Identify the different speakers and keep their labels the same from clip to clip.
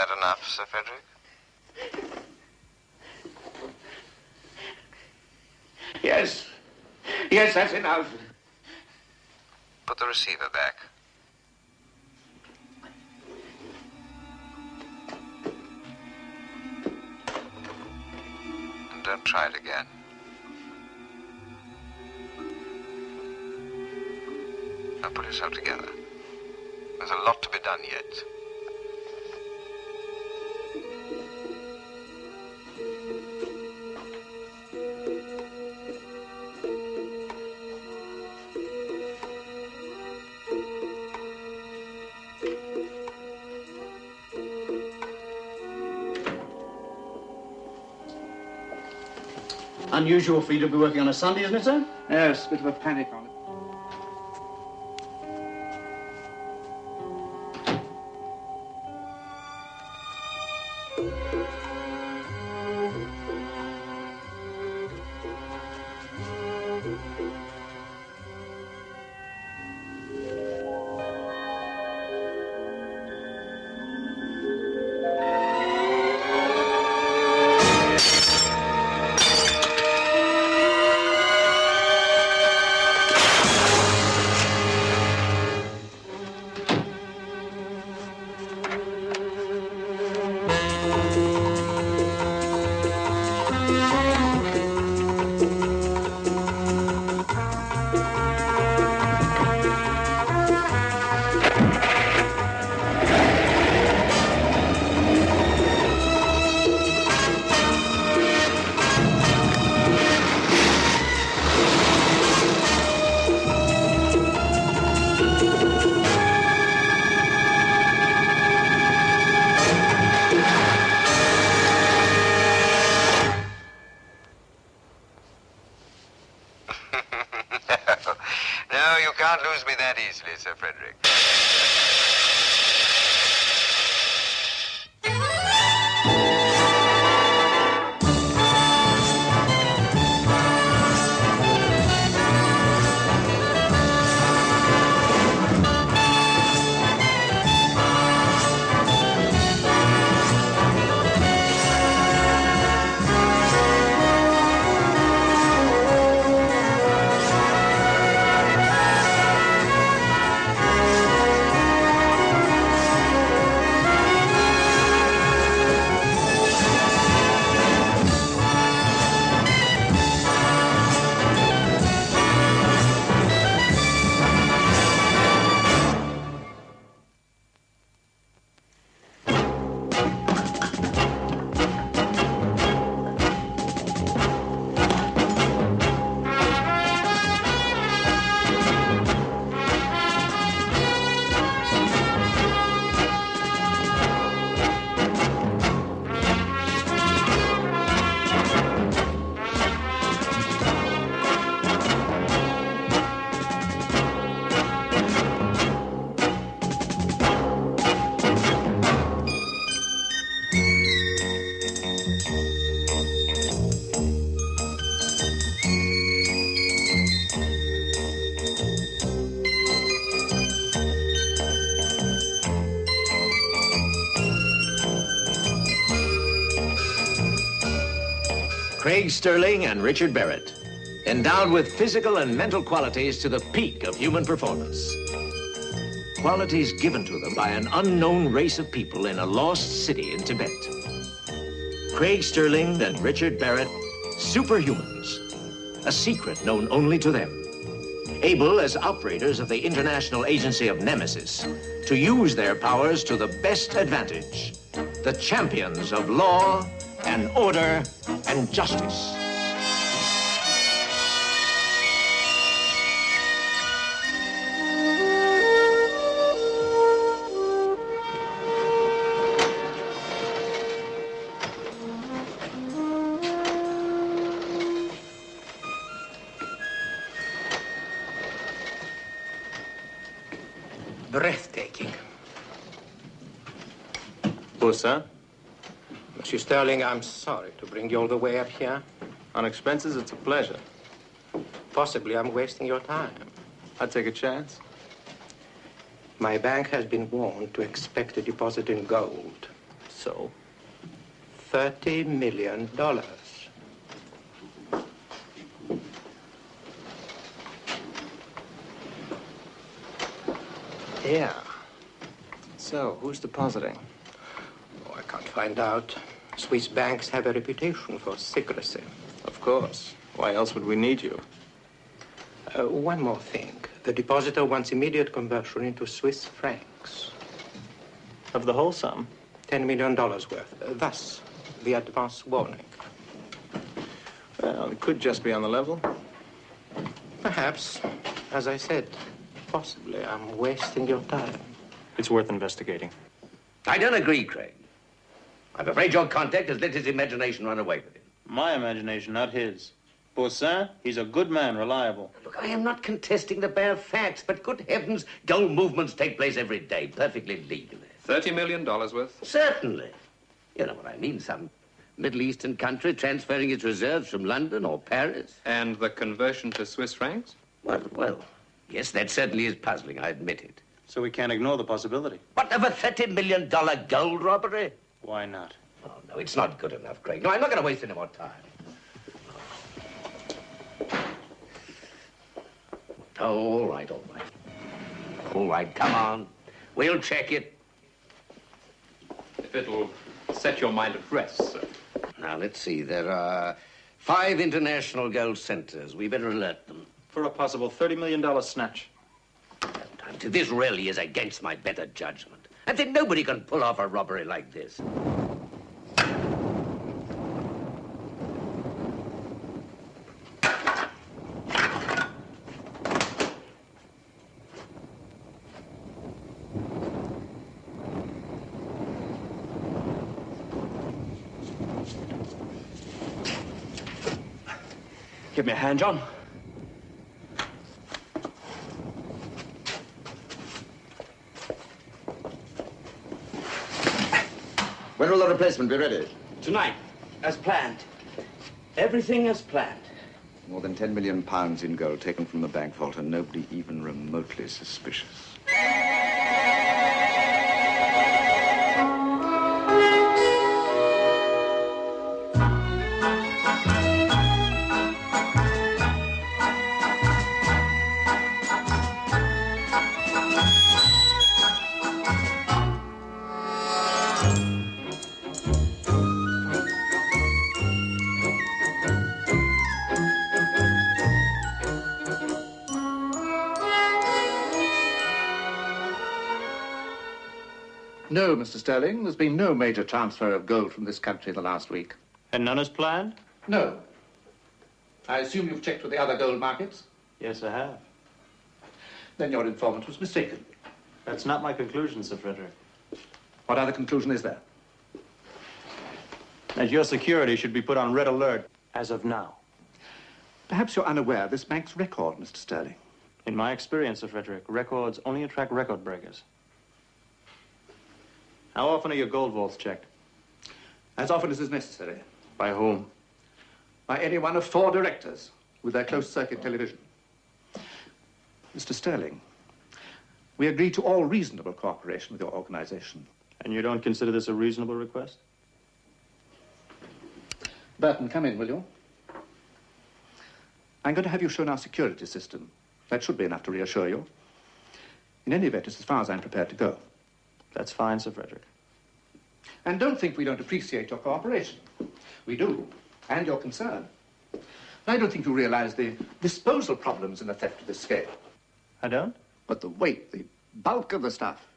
Speaker 1: that enough, Sir Frederick?
Speaker 2: Yes. Yes, that's enough.
Speaker 1: Put the receiver back. And don't try it again. Now pull yourself together. There's a lot to be done yet.
Speaker 3: Unusual for you to be working on a Sunday, isn't it, sir?
Speaker 2: Yes, bit of a panic on it.
Speaker 1: No, you can't lose me that easily, Sir Frederick.
Speaker 4: Craig Sterling and Richard Barrett, endowed with physical and mental qualities to the peak of human performance. Qualities given to them by an unknown race of people in a lost city in Tibet. Craig Sterling and Richard Barrett, superhumans, a secret known only to them. Able as operators of the International Agency of Nemesis to use their powers to the best advantage. The champions of law and order and justice.
Speaker 5: Breathtaking.
Speaker 6: Who's that?
Speaker 5: Monsieur Sterling, I'm sorry to bring you all the way up here.
Speaker 6: On expenses, it's a pleasure.
Speaker 5: Possibly I'm wasting your time.
Speaker 6: I'd take a chance.
Speaker 5: My bank has been warned to expect a deposit in gold. So, $30 million.
Speaker 6: Yeah. So, who's depositing?
Speaker 5: Oh, I can't find out. Swiss banks have a reputation for secrecy.
Speaker 6: Of course. Why else would we need you?
Speaker 5: One more thing. The depositor wants immediate conversion into Swiss francs.
Speaker 6: Of the whole sum?
Speaker 5: $10 million worth. Thus, the advance warning.
Speaker 6: Well, it could just be on the level.
Speaker 5: Perhaps. As I said, possibly I'm wasting your time.
Speaker 6: It's worth investigating.
Speaker 4: I don't agree, Craig. I'm afraid your contact has let his imagination run away with him.
Speaker 3: My imagination, not his. Poussin, he's a good man, reliable.
Speaker 4: Look, I am not contesting the bare facts, but good heavens, gold movements take place every day, perfectly legally.
Speaker 1: $30 million worth?
Speaker 4: Certainly. You know what I mean, some Middle Eastern country transferring its reserves from London or Paris.
Speaker 1: And the conversion to Swiss francs?
Speaker 4: Well, yes, that certainly is puzzling, I admit it.
Speaker 3: So we can't ignore the possibility.
Speaker 4: What, of a $30 million gold robbery?
Speaker 3: Why not?
Speaker 4: Oh, no, it's not good enough, Craig. No, I'm not going to waste any more time. Oh, all right, all right. All right, come on. We'll check it.
Speaker 1: If it'll set your mind at rest, sir.
Speaker 4: Now, let's see. There are 5 international gold centers. We better alert them.
Speaker 3: For a possible $30 million snatch.
Speaker 4: This really is against my better judgment. I think nobody can pull off a robbery like this.
Speaker 3: Give me a hand, John.
Speaker 7: When will the replacement be ready?
Speaker 3: Tonight, as planned. Everything as planned.
Speaker 7: More than £10 million in gold taken from the bank vault and nobody even remotely suspicious.
Speaker 2: No, Mr. Sterling, there's been no major transfer of gold from this country in the last week.
Speaker 3: And none is planned?
Speaker 2: No. I assume you've checked with the other gold markets?
Speaker 3: Yes, I have.
Speaker 2: Then your informant was mistaken.
Speaker 3: That's not my conclusion, Sir Frederick.
Speaker 2: What other conclusion is there?
Speaker 3: That your security should be put on red alert as of now.
Speaker 2: Perhaps you're unaware of this bank's record, Mr. Sterling.
Speaker 3: In my experience, Sir Frederick, records only attract record breakers. How often are your gold vaults checked?
Speaker 2: As often as is necessary.
Speaker 3: By whom?
Speaker 2: By any one of 4 directors with their closed-circuit television. Mr. Sterling, we agree to all reasonable cooperation with your organization.
Speaker 3: And you don't consider this a reasonable request?
Speaker 2: Burton, come in, will you? I'm going to have you shown our security system. That should be enough to reassure you. In any event, it's as far as I'm prepared to go.
Speaker 3: That's fine, Sir Frederick.
Speaker 2: And don't think we don't appreciate your cooperation. We do, and your concern. I don't think you realize the disposal problems in a theft of this scale.
Speaker 3: I don't?
Speaker 2: But the weight, the bulk of the stuff,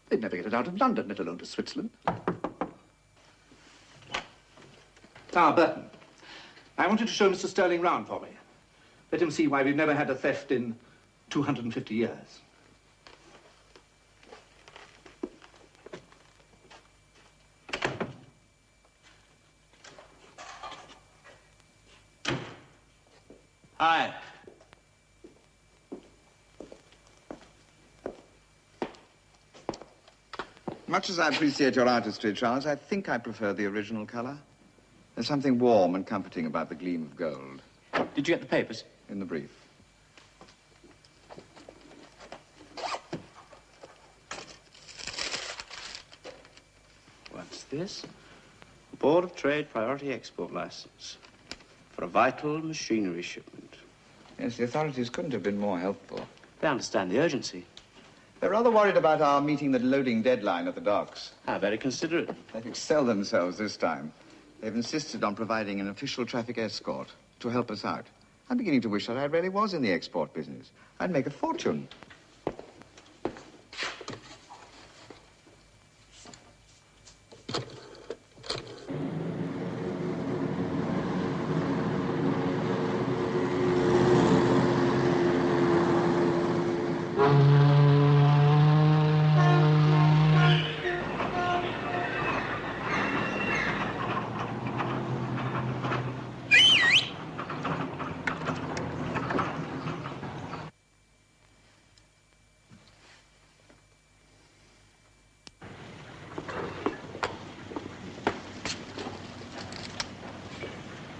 Speaker 2: they'd never get it out of London, let alone to Switzerland. Now, Burton, I want you to show Mr. Sterling round for me. Let him see why we've never had a theft in 250 years.
Speaker 3: Hi.
Speaker 7: Much as I appreciate your artistry, Charles, I think I prefer the original color. There's something warm and comforting about the gleam of gold.
Speaker 3: Did you get the papers?
Speaker 7: In the brief. What's
Speaker 8: this? Board of Trade Priority Export License for a vital machinery shipment.
Speaker 7: Yes, the authorities couldn't have been more helpful.
Speaker 8: They understand the urgency.
Speaker 7: They're rather worried about our meeting the loading deadline at the docks.
Speaker 8: How very considerate.
Speaker 7: They've excelled themselves this time. They've insisted on providing an official traffic escort to help us out. I'm beginning to wish that I really was in the export business. I'd make a fortune.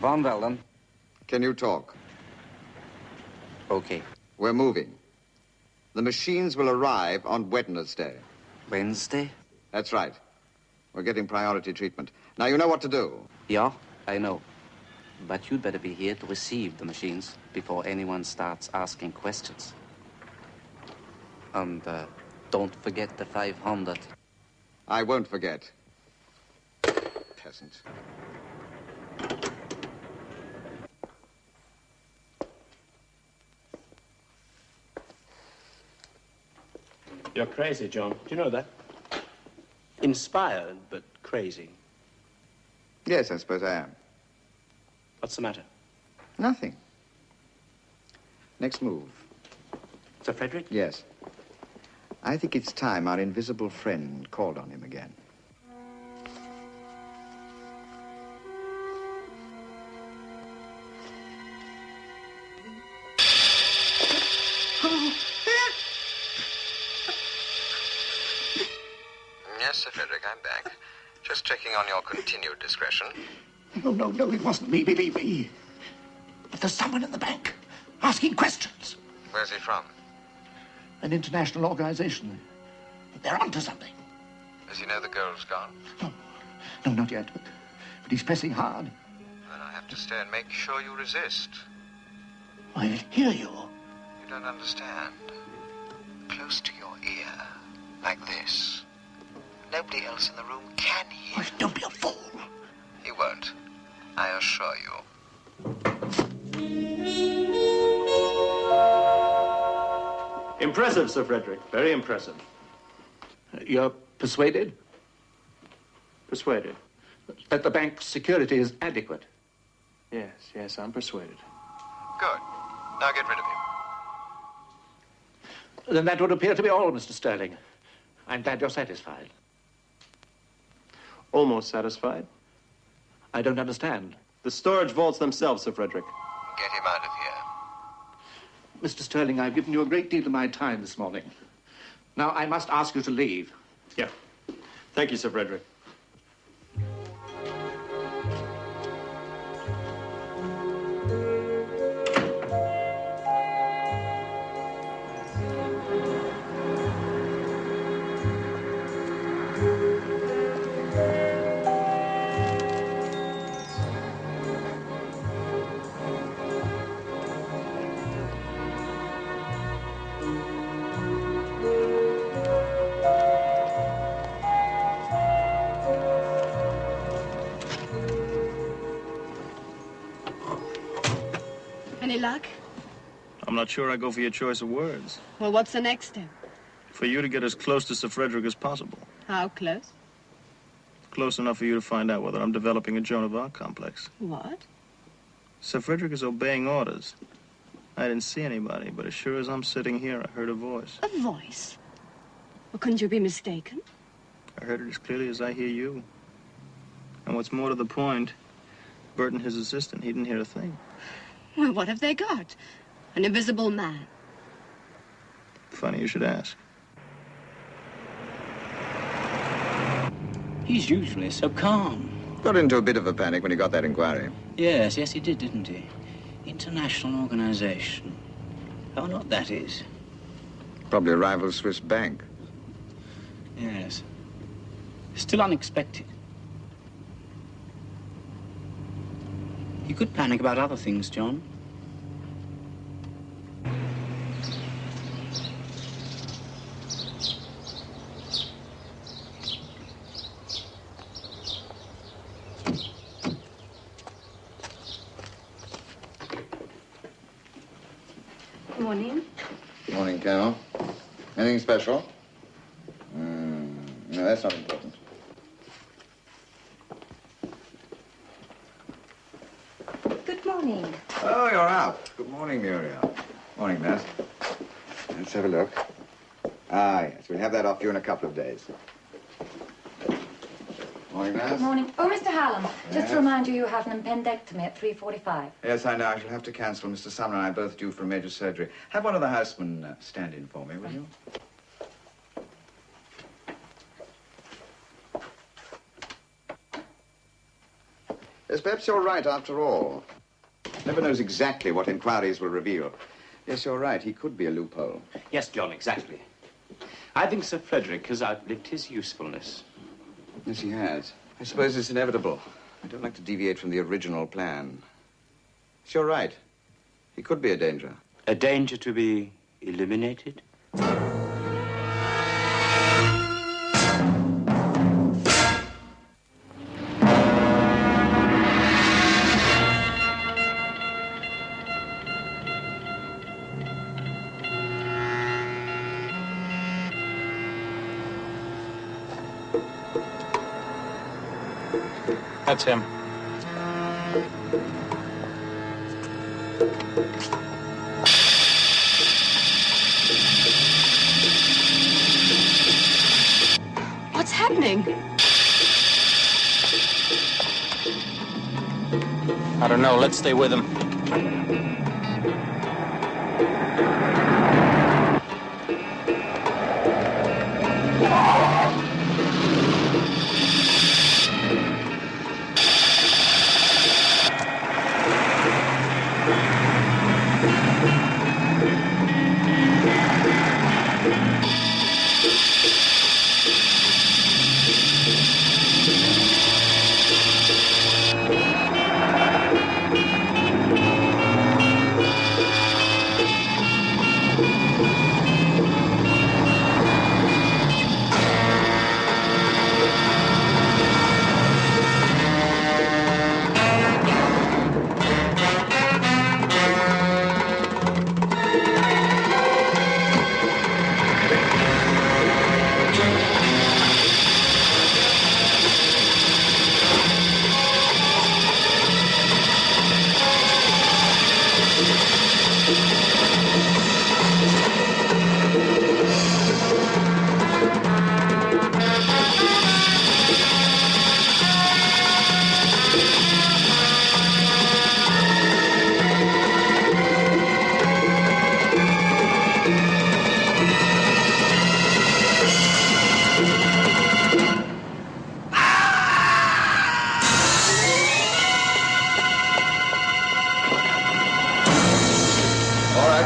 Speaker 9: Van Velden.
Speaker 7: Can you talk?
Speaker 9: Okay.
Speaker 7: We're moving. The machines will arrive on Wednesday.
Speaker 9: Wednesday?
Speaker 7: That's right. We're getting priority treatment. Now, you know what to do.
Speaker 9: Yeah, I know. But you'd better be here to receive the machines before anyone starts asking questions. And don't forget the 500.
Speaker 7: I won't forget. Peasant.
Speaker 8: You're crazy, John. Do you know that? Inspired, but crazy.
Speaker 7: Yes, I suppose I am.
Speaker 8: What's the matter?
Speaker 7: Nothing. Next move.
Speaker 8: Sir Frederick?
Speaker 7: Yes. I think it's time our invisible friend called on him again.
Speaker 1: Yes, Sir Frederick, I'm back. Just checking on your continued discretion.
Speaker 2: No, it wasn't me, believe me. But there's someone in the bank asking questions.
Speaker 1: Where's he from?
Speaker 2: An international organization. They're onto something.
Speaker 1: Does he know the gold's gone?
Speaker 2: No, not yet, but he's pressing hard.
Speaker 1: Then I have to stay and make sure you resist.
Speaker 2: I'll hear you.
Speaker 1: You don't understand. Close to your ear, like this. Nobody else in the room can hear.
Speaker 2: Oh, don't be a fool.
Speaker 1: He won't. I assure you.
Speaker 6: Impressive, Sir Frederick. Very impressive.
Speaker 2: You're persuaded?
Speaker 6: Persuaded.
Speaker 2: That the bank's security is adequate?
Speaker 6: Yes, I'm persuaded.
Speaker 1: Good. Now get rid of him.
Speaker 2: Then that would appear to be all, Mr. Sterling. I'm glad you're satisfied.
Speaker 6: Almost satisfied.
Speaker 2: I don't understand.
Speaker 6: The storage vaults themselves, Sir Frederick.
Speaker 1: Get him out of here.
Speaker 2: Mr. Sterling, I've given you a great deal of my time this morning. Now, I must ask you to leave.
Speaker 6: Yeah. Thank you, Sir Frederick.
Speaker 10: Any luck?
Speaker 6: I'm not sure I go for your choice of words.
Speaker 10: Well, what's the next step?
Speaker 6: For you to get as close to Sir Frederick as possible.
Speaker 10: How close?
Speaker 6: Close enough for you to find out whether I'm developing a Joan of Arc complex.
Speaker 10: What?
Speaker 6: Sir Frederick is obeying orders. I didn't see anybody, but as sure as I'm sitting here, I heard a voice.
Speaker 10: A voice? Well, couldn't you be mistaken?
Speaker 6: I heard it as clearly as I hear you. And what's more to the point, Burton, his assistant, he didn't hear a thing.
Speaker 10: Well, what have they got? An invisible man.
Speaker 6: Funny you should ask.
Speaker 11: He's usually so calm.
Speaker 7: Got into a bit of a panic when he got that inquiry.
Speaker 11: Yes, he did, didn't he? International organization. How not that is.
Speaker 7: Probably a rival Swiss bank.
Speaker 11: Yes. Still unexpected. You could panic about other things, John.
Speaker 10: Good morning.
Speaker 7: Morning, Colonel. Anything special? No, that's not important.
Speaker 12: Good morning.
Speaker 7: Oh, you're out. Good morning, Muriel. Morning, Nurse. Let's have a look. Ah, yes, we'll have that off you in a couple of days. Morning, Nurse.
Speaker 12: Good morning. Oh, Mr. Hallam, just
Speaker 7: Yes?
Speaker 12: to remind you, you have an appendectomy at 3:45.
Speaker 7: Yes, I know. I shall have to cancel. Mr. Sumner and I are both due for a major surgery. Have one of the housemen stand in for me, will you? Yes, perhaps you're right after all. Never knows exactly what inquiries will reveal. Yes, you're right. He could be a loophole.
Speaker 8: Yes, John, exactly. I think Sir Frederick has outlived his usefulness.
Speaker 7: Yes, he has. I suppose it's inevitable. I don't like to deviate from the original plan. Yes, you're right. He could be a danger.
Speaker 8: A danger to be eliminated?
Speaker 3: That's him.
Speaker 10: What's happening?
Speaker 3: I don't know. Let's stay with him.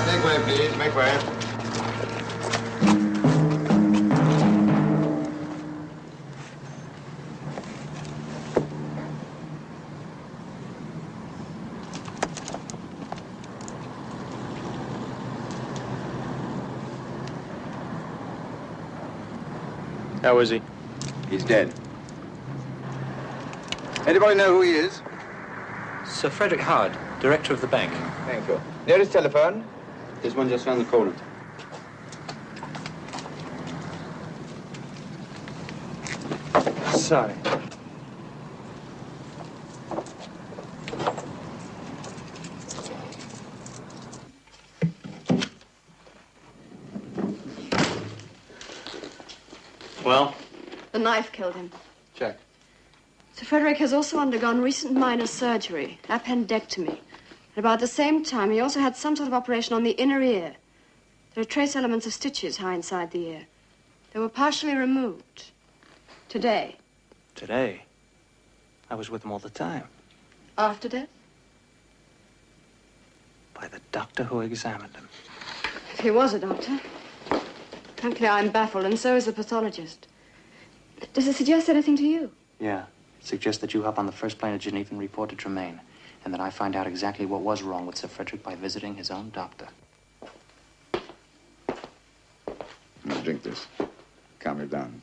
Speaker 7: Make way, please. Make way.
Speaker 3: How is he?
Speaker 7: He's dead. Anybody know who he is?
Speaker 5: Sir Frederick Howard, director of the bank.
Speaker 7: Thank you. Nearest telephone?
Speaker 8: There's one just round the corner.
Speaker 5: Sorry.
Speaker 3: Well?
Speaker 10: The knife killed him.
Speaker 3: Check.
Speaker 10: Sir Frederick has also undergone recent minor surgery, appendectomy. At about the same time, he also had some sort of operation on the inner ear. There are trace elements of stitches high inside the ear. They were partially removed. Today.
Speaker 3: Today? I was with him all the time.
Speaker 10: After death?
Speaker 3: By the doctor who examined him.
Speaker 10: If he was a doctor. Frankly, I'm baffled, and so is the pathologist. Does it suggest anything to you?
Speaker 9: Yeah. It suggests that you hop on the first plane to Geneva and report to Tremaine. and that I find out exactly what was wrong with Sir Frederick by visiting his own doctor.
Speaker 7: Now, drink this. Calm you down.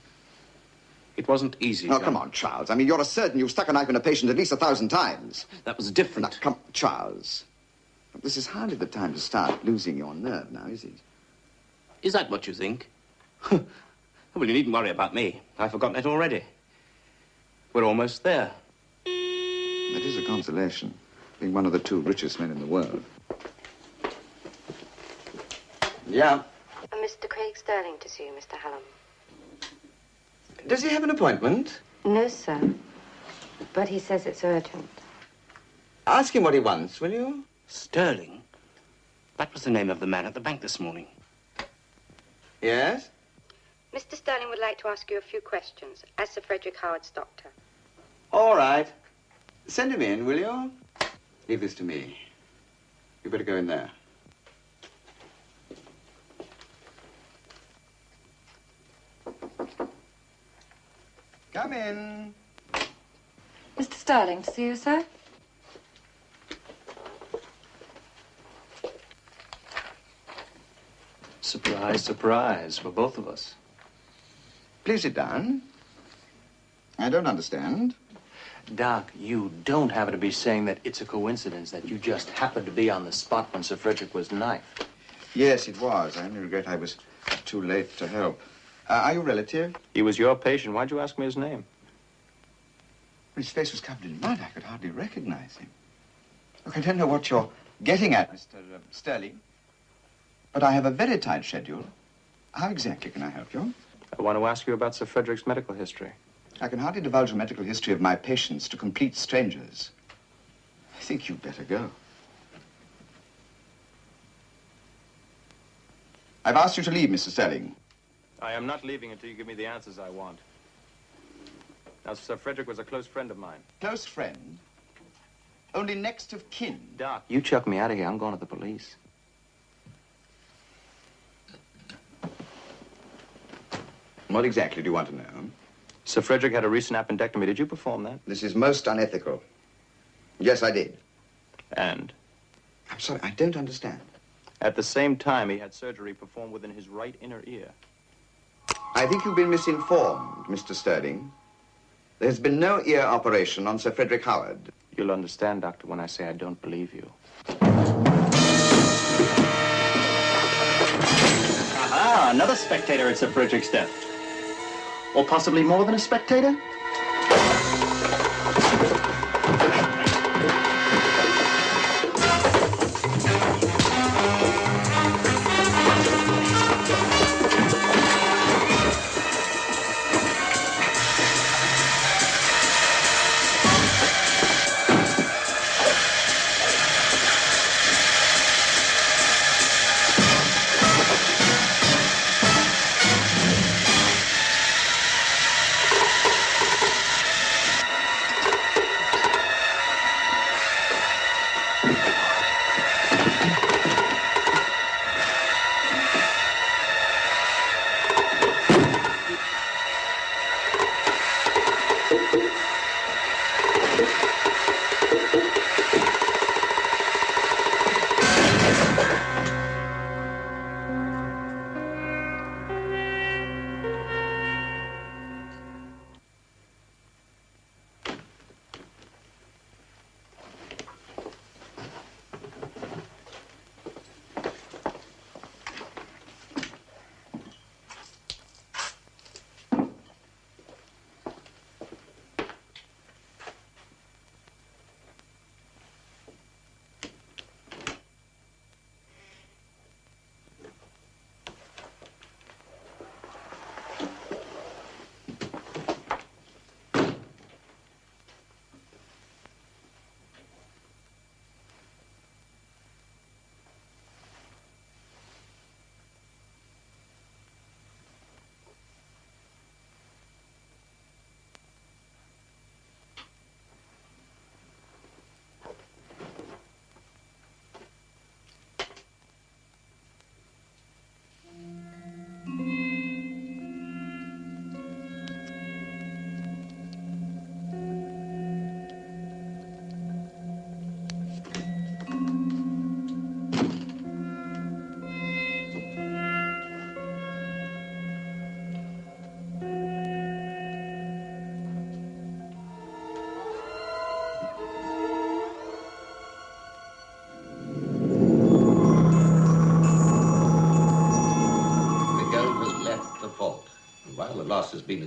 Speaker 8: It wasn't easy,
Speaker 7: Oh,
Speaker 8: John.
Speaker 7: come on, Charles. I mean, you're a surgeon. You've stuck a knife in a patient at least 1,000 times.
Speaker 8: That was different.
Speaker 7: Now, come, Charles. This is hardly the time to start losing your nerve now, is it?
Speaker 8: Is that what you think? Well, you needn't worry about me. I've forgotten it already. We're almost there.
Speaker 7: That is a consolation, being one of the 2 richest men in the world. Yeah.
Speaker 10: Mr. Craig Sterling to see you, Mr. Hallam.
Speaker 7: Does he have an appointment?
Speaker 10: No, sir. But he says it's urgent.
Speaker 7: Ask him what he wants, will you?
Speaker 8: Sterling? That was the name of the man at the bank this morning.
Speaker 7: Yes?
Speaker 10: Mr. Sterling would like to ask you a few questions, as Sir Frederick Howard's doctor.
Speaker 7: All right. Send him in, will you? Leave this to me. You better go in there. Come in.
Speaker 12: Mr. Sterling, to see you, sir.
Speaker 13: Surprise, surprise for both of us.
Speaker 7: Please sit down. I don't understand.
Speaker 13: Doc, you don't happen to be saying that it's a coincidence that you just happened to be on the spot when Sir Frederick was knifed?
Speaker 7: Yes, it was. I only regret I was too late to help. Are you a relative?
Speaker 3: He was your patient. Why'd you ask me his name?
Speaker 7: His face was covered in mud. I could hardly recognize him. Look, I don't know what you're getting at, Mr. Sterling, but I have a very tight schedule. How exactly can I help you?
Speaker 3: I want to ask you about Sir Frederick's medical history.
Speaker 7: I can hardly divulge the medical history of my patients to complete strangers. I think you'd better go. I've asked you to leave, Mr. Sterling.
Speaker 3: I am not leaving until you give me the answers I want. Now, Sir Frederick was a close friend of mine.
Speaker 7: Close friend? Only next of kin?
Speaker 3: Doc.
Speaker 13: You chuck me out of here, I'm going to the police.
Speaker 7: What exactly do you want to know?
Speaker 3: Sir Frederick had a recent appendectomy. Did you perform that?
Speaker 7: This is most unethical. Yes, I did.
Speaker 3: And?
Speaker 7: I'm sorry, I don't understand.
Speaker 3: At the same time, he had surgery performed within his right inner ear.
Speaker 7: I think you've been misinformed, Mr. Sterling. There's been no ear operation on Sir Frederick Howard.
Speaker 3: You'll understand, Doctor, when I say I don't believe you.
Speaker 13: Aha, another spectator at Sir Frederick's death. Or possibly more than a spectator?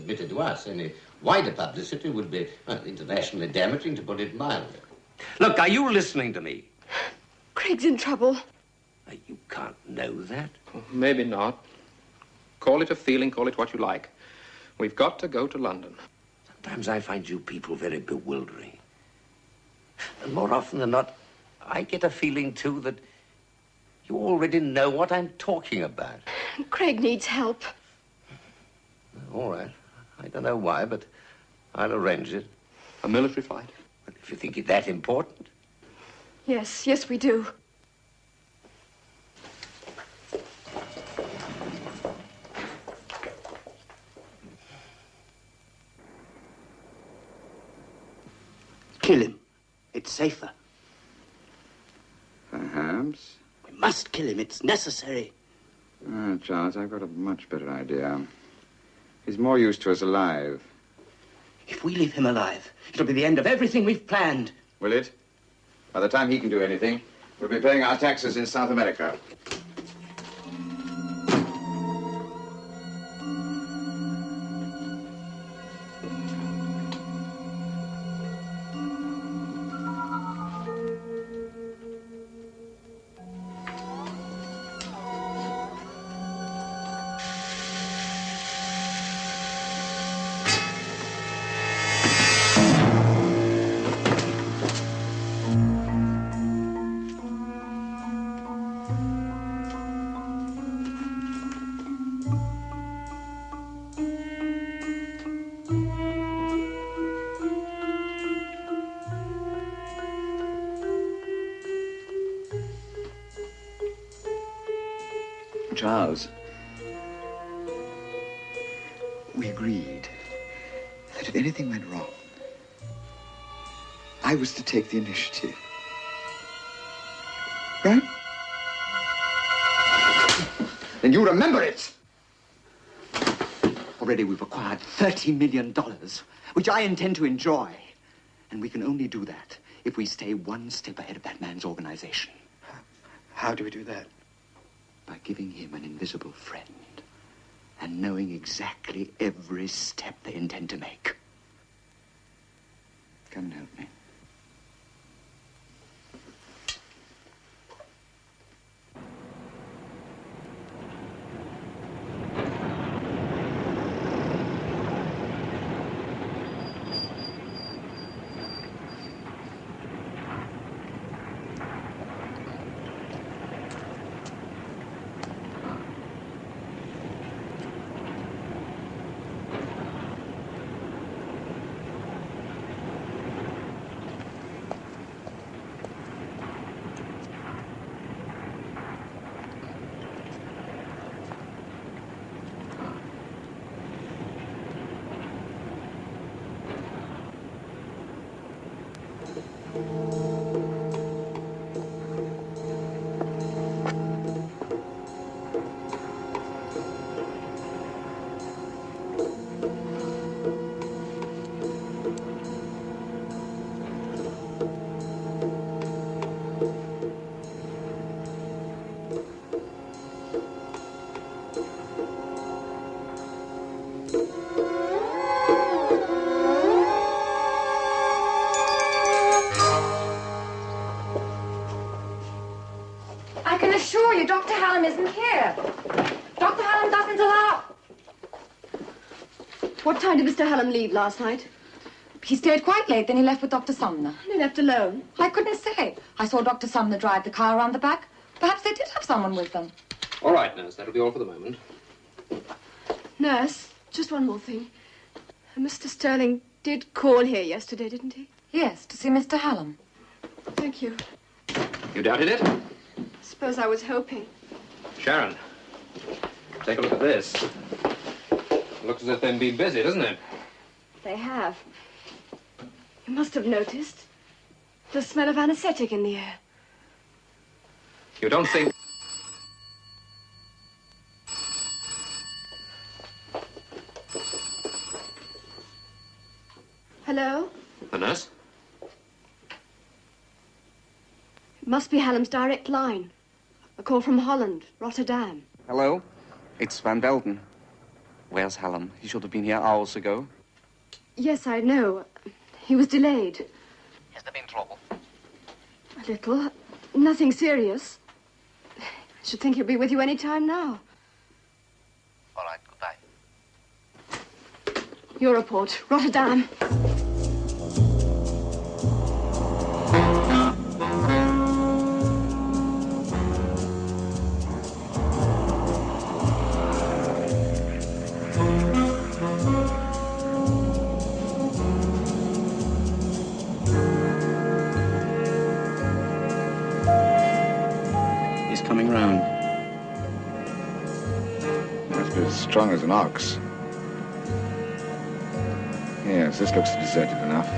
Speaker 14: transmitted to us. Any wider publicity would be, well, internationally damaging, to put it mildly.
Speaker 8: Look, are you listening to me?
Speaker 10: Craig's in trouble.
Speaker 8: You can't know that.
Speaker 5: Maybe not. Call it a feeling, call it what you like. We've got to go to London.
Speaker 8: Sometimes I find you people very bewildering. And more often than not, I get a feeling, too, that you already know what I'm talking about.
Speaker 10: Craig needs help.
Speaker 8: All right. I don't know why, but I'll arrange it.
Speaker 5: A military flight?
Speaker 8: Well, if you think it that important.
Speaker 10: Yes, yes, we do.
Speaker 15: Kill him. It's safer.
Speaker 7: Perhaps.
Speaker 15: We must kill him. It's necessary.
Speaker 7: Ah, Charles, I've got a much better idea. He's more use to us alive.
Speaker 15: If we leave him alive, it'll be the end of everything we've planned.
Speaker 7: Will it? By the time he can do anything, we'll be paying our taxes in South America. Charles, we agreed that if anything went wrong, I was to take the initiative. Right? Then you remember it! Already we've acquired $30 million, which I intend to enjoy. And we can only do that if we stay one step ahead of that man's organization.
Speaker 15: How do we do that?
Speaker 7: By giving him an invisible friend and knowing exactly every step they intend to make. Come and help me.
Speaker 12: Dr. Hallam isn't here. Dr. Hallam doesn't allow...
Speaker 10: What time did Mr. Hallam leave last night?
Speaker 12: He stayed quite late, then he left with Dr. Sumner.
Speaker 10: He left alone?
Speaker 12: I couldn't say. I saw Dr. Sumner drive the car around the back. Perhaps they did have someone with them.
Speaker 5: All right, nurse. That'll be all for the moment.
Speaker 10: Nurse, just one more thing. Mr. Sterling did call here yesterday, didn't he?
Speaker 12: Yes, to see Mr. Hallam.
Speaker 10: Thank you.
Speaker 5: You doubted it?
Speaker 10: Suppose I was hoping.
Speaker 5: Sharon, take a look at this. Looks as if they've been busy, doesn't it?
Speaker 10: They have. You must have noticed the smell of anesthetic in the air.
Speaker 5: You don't think...
Speaker 10: Hello?
Speaker 5: The nurse?
Speaker 10: It must be Hallam's direct line. A call from Holland, Rotterdam.
Speaker 16: Hello? It's Van Belden.
Speaker 9: Where's Hallam? He should have been here hours ago.
Speaker 10: Yes, I know. He was delayed.
Speaker 1: Has there been trouble?
Speaker 10: A little. Nothing serious. I should think he'll be with you any time now.
Speaker 1: All right, goodbye.
Speaker 10: Your report. Rotterdam.
Speaker 15: Coming round.
Speaker 16: Must be as strong as an ox. Yes, this looks deserted enough.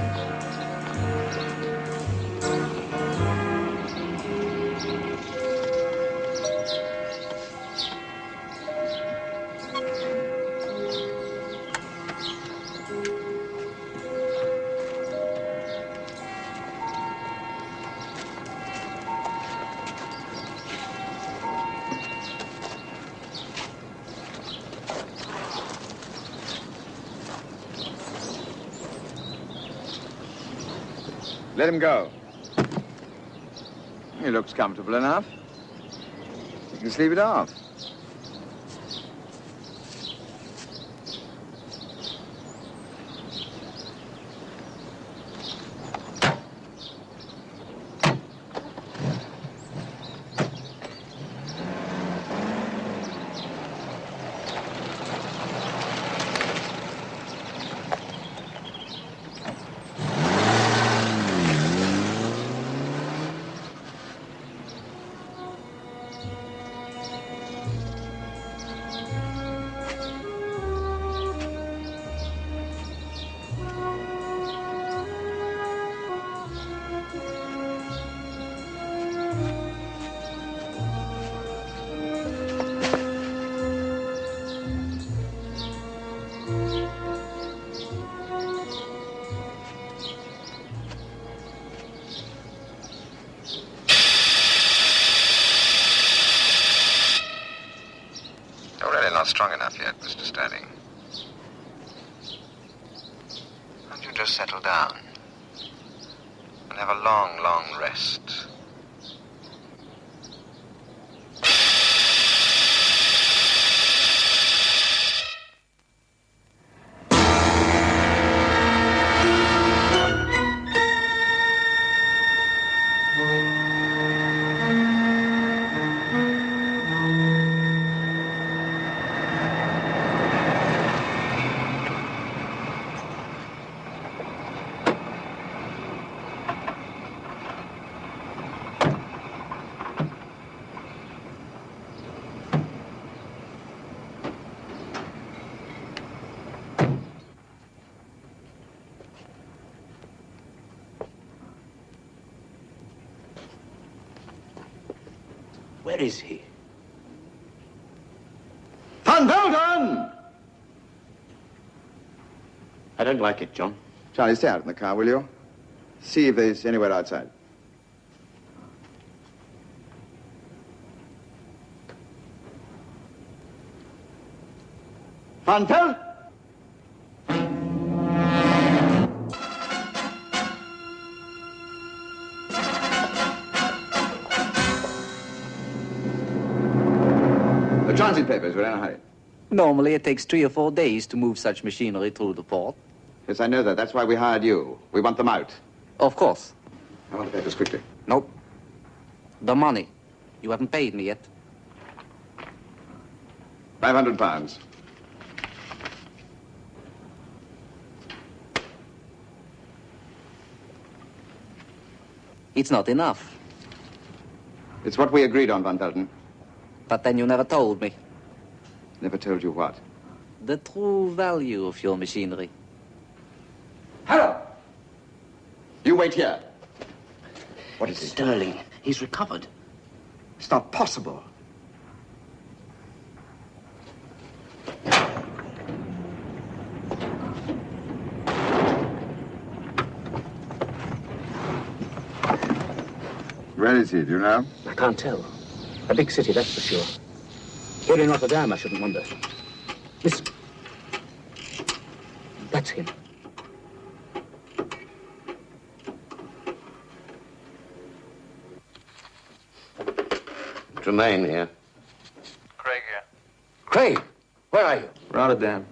Speaker 16: Let him go. He looks comfortable enough. You can sleep it off.
Speaker 1: Not strong enough yet, Mr. Sterling. Why don't you just settle down and have a long, long rest?
Speaker 15: Where is he?
Speaker 7: Van Velden!
Speaker 15: I don't like it, John.
Speaker 7: Charlie, stay out in the car, will you? See if there's anywhere outside. Van Velden! Transit papers, we're in a hurry.
Speaker 9: Normally it takes 3 or 4 days to move such machinery through the port.
Speaker 7: Yes, I know that. That's why we hired you. We want them out.
Speaker 9: Of course.
Speaker 7: I want the papers quickly.
Speaker 9: Nope. The money. You haven't paid me yet.
Speaker 7: £500.
Speaker 9: It's not enough.
Speaker 7: It's what we agreed on, Van Velden.
Speaker 9: But then you never told me.
Speaker 7: Never told you what?
Speaker 9: The true value of your machinery.
Speaker 7: Hello! You wait here. What is it?
Speaker 15: Sterling. He's recovered.
Speaker 7: It's not possible.
Speaker 16: Where is he, do you know?
Speaker 15: I can't tell. A big city, that's for sure. Here in Rotterdam, I shouldn't wonder. Listen.
Speaker 17: That's him.
Speaker 8: Tremaine here.
Speaker 3: Craig here.
Speaker 8: Craig, where are you?
Speaker 3: Rotterdam.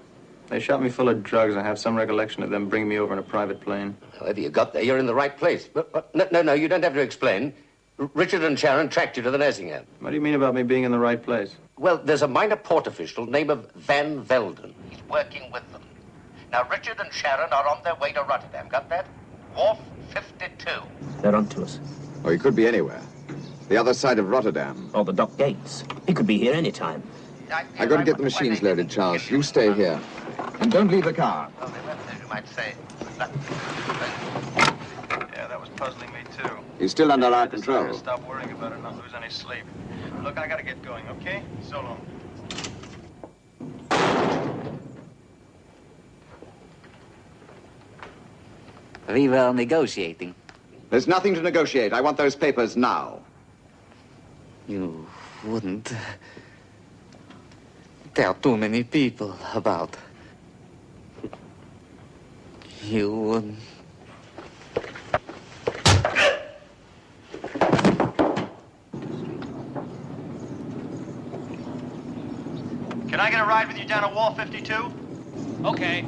Speaker 3: They shot me full of drugs. I have some recollection of them bringing me over in a private plane.
Speaker 8: However you got there, you're in the right place. But no, you don't have to explain. Richard and Sharon tracked you to the nursing home.
Speaker 3: What do you mean about me being in the right place?
Speaker 8: Well, there's a minor port official named Van Velden. He's working with them. Now, Richard and Sharon are on their way to Rotterdam. Got that? Wharf 52.
Speaker 17: They're on to us.
Speaker 7: Or he could be anywhere. The other side of Rotterdam.
Speaker 17: Or the dock gates. He could be here any time.
Speaker 7: I got to get the machines loaded, Charles. You stay here. And don't leave the car.
Speaker 8: Well, they left, as you might say.
Speaker 3: Yeah, that was puzzling me, too.
Speaker 7: He's still under our
Speaker 3: I decided to
Speaker 7: control.
Speaker 3: stop worrying about it and not lose any sleep. Look, I gotta get going, okay? So long.
Speaker 9: We were negotiating.
Speaker 7: There's nothing to negotiate. I want those papers now.
Speaker 9: You wouldn't. There are too many people about. You wouldn't.
Speaker 3: Can I get a ride with you down to Wall 52?
Speaker 5: Okay.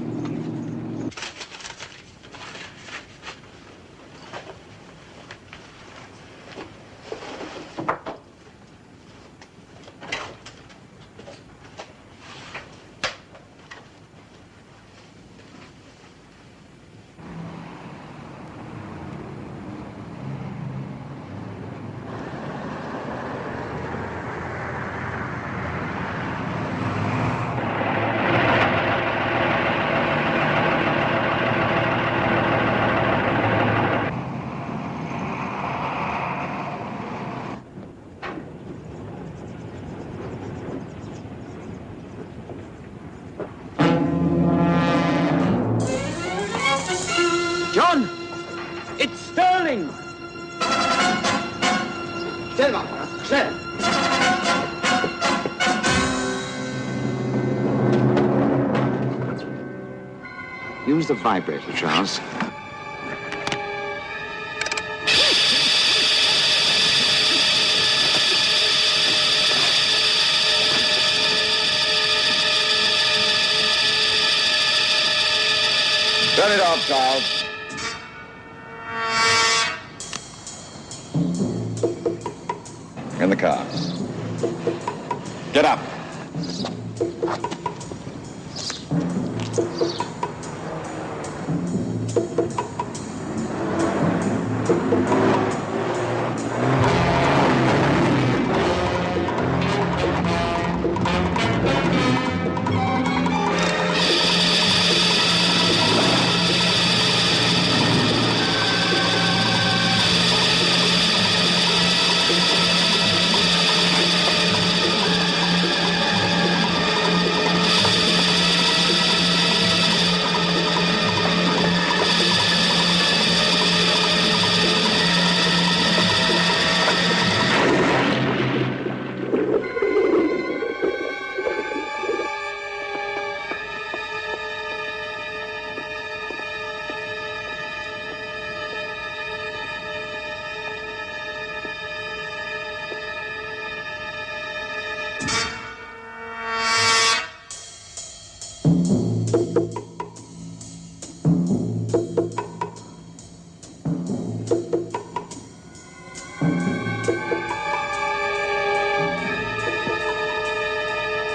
Speaker 15: John! It's Sterling! Schnell, Mann, schnell!
Speaker 7: Use the vibrator, Charles. Turn it off, Charles. In the car. Get up.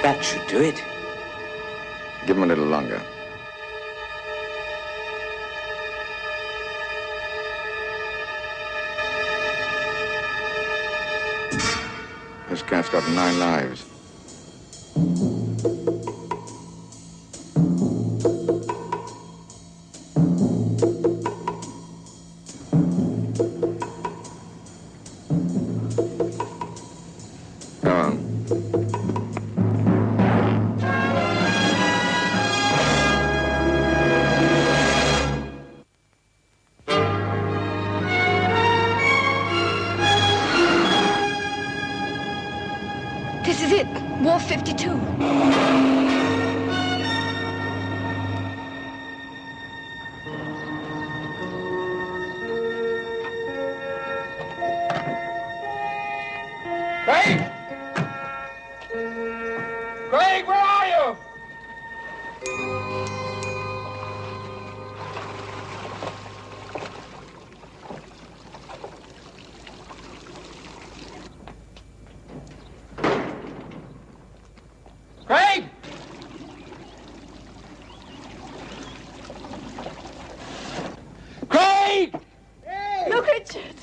Speaker 17: That should do it.
Speaker 7: Give him a little longer. This cat's got 9 lives. Go on.
Speaker 10: This is it. Wharf 52.
Speaker 3: Craig! Craig, where are you? Craig! Craig!
Speaker 10: Look, Richard!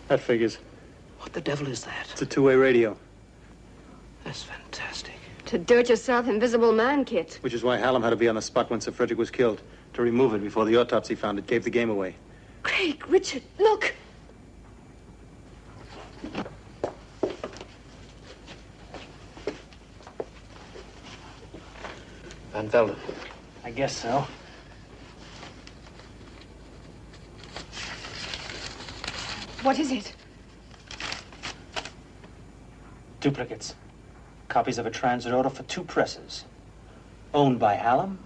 Speaker 13: That figures.
Speaker 11: What the devil is that?
Speaker 13: It's a two-way radio.
Speaker 11: That's fantastic.
Speaker 10: To do-it-yourself invisible man kit.
Speaker 13: Which is why Hallam had to be on the spot when Sir Frederick was killed. To remove it before the autopsy found it gave the game away.
Speaker 10: Craig, Richard, look!
Speaker 11: Van Velden.
Speaker 13: I guess so.
Speaker 10: What is it?
Speaker 13: Duplicates. Copies of a transit order for 2 presses. Owned by Hallam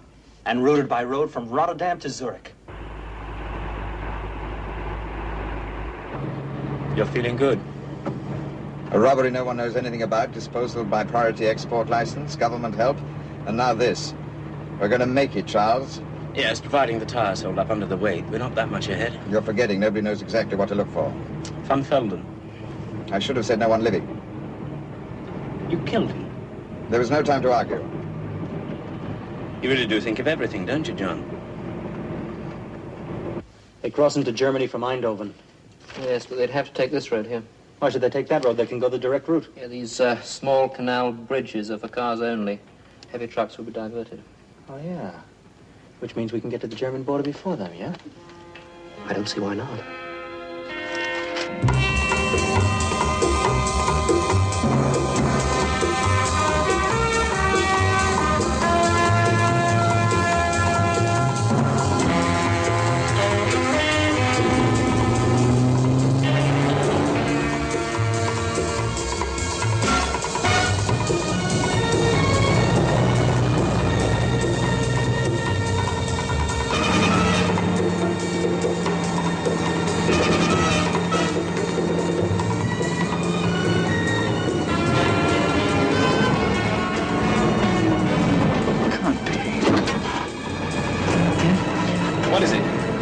Speaker 13: and routed by road from Rotterdam to Zurich. You're feeling good.
Speaker 7: A robbery no one knows anything about, disposal by priority export license, government help, and now this. We're going to make it, Charles.
Speaker 11: Yes, providing the tires hold up under the weight. We're not that much ahead.
Speaker 7: You're forgetting nobody knows exactly what to look for.
Speaker 11: Van Velden.
Speaker 7: I should have said no one living.
Speaker 11: You killed him.
Speaker 7: There was no time to argue.
Speaker 11: You really do think of everything, don't you, John?
Speaker 13: They cross into Germany from Eindhoven.
Speaker 9: Yes, but they'd have to take this road here.
Speaker 13: Why should they take that road? They can go the direct route.
Speaker 9: Yeah, these small canal bridges are for cars only. Heavy trucks will be diverted.
Speaker 13: Oh, yeah. Which means we can get to the German border before them, yeah?
Speaker 11: I don't see why not.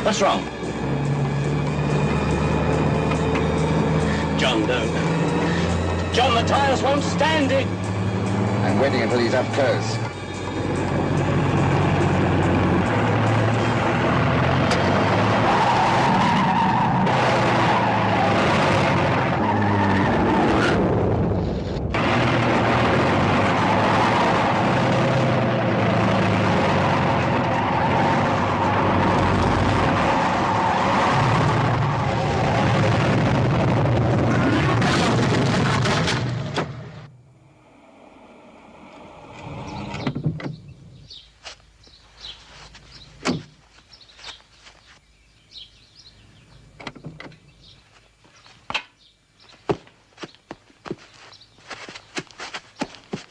Speaker 8: What's wrong?
Speaker 11: John, don't. John, the tires won't stand it.
Speaker 7: I'm waiting until he's up close.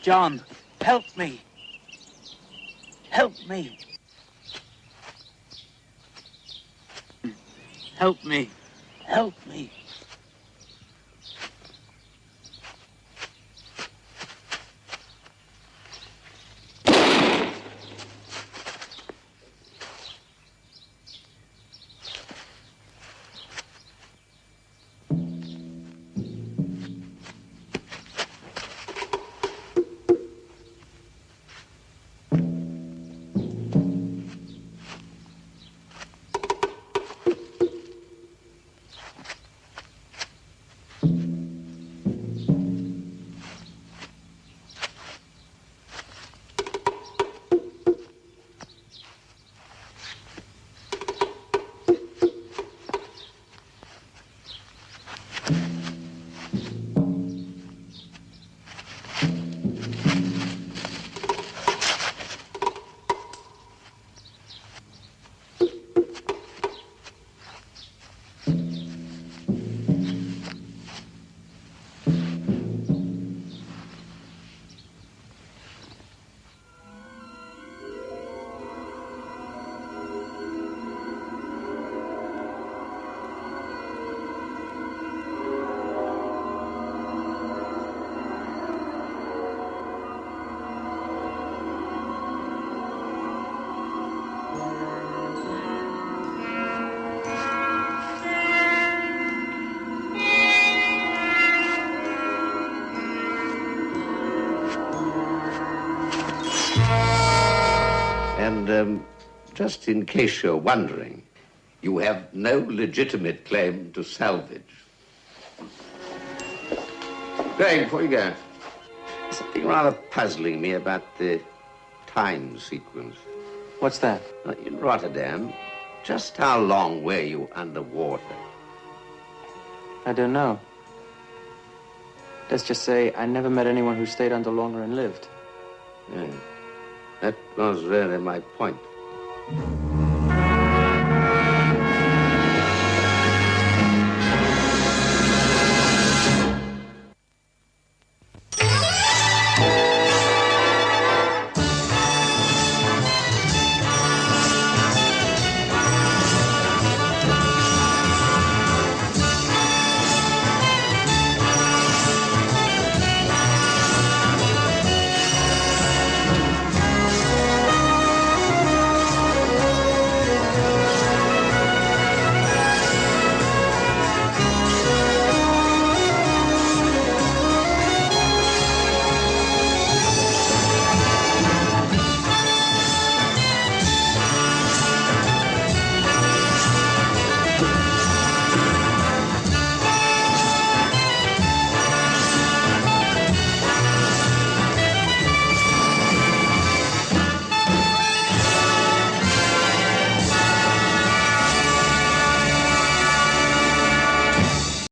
Speaker 11: John, help me. Help me. Help me. Help me.
Speaker 8: And just in case you're wondering, you have no legitimate claim to salvage. Greg, before you go, there's something rather puzzling me about the time sequence.
Speaker 3: What's that?
Speaker 8: In Rotterdam, just how long were you underwater?
Speaker 3: I don't know. Let's just say I never met anyone who stayed under longer and lived.
Speaker 8: Yeah, that was really my point.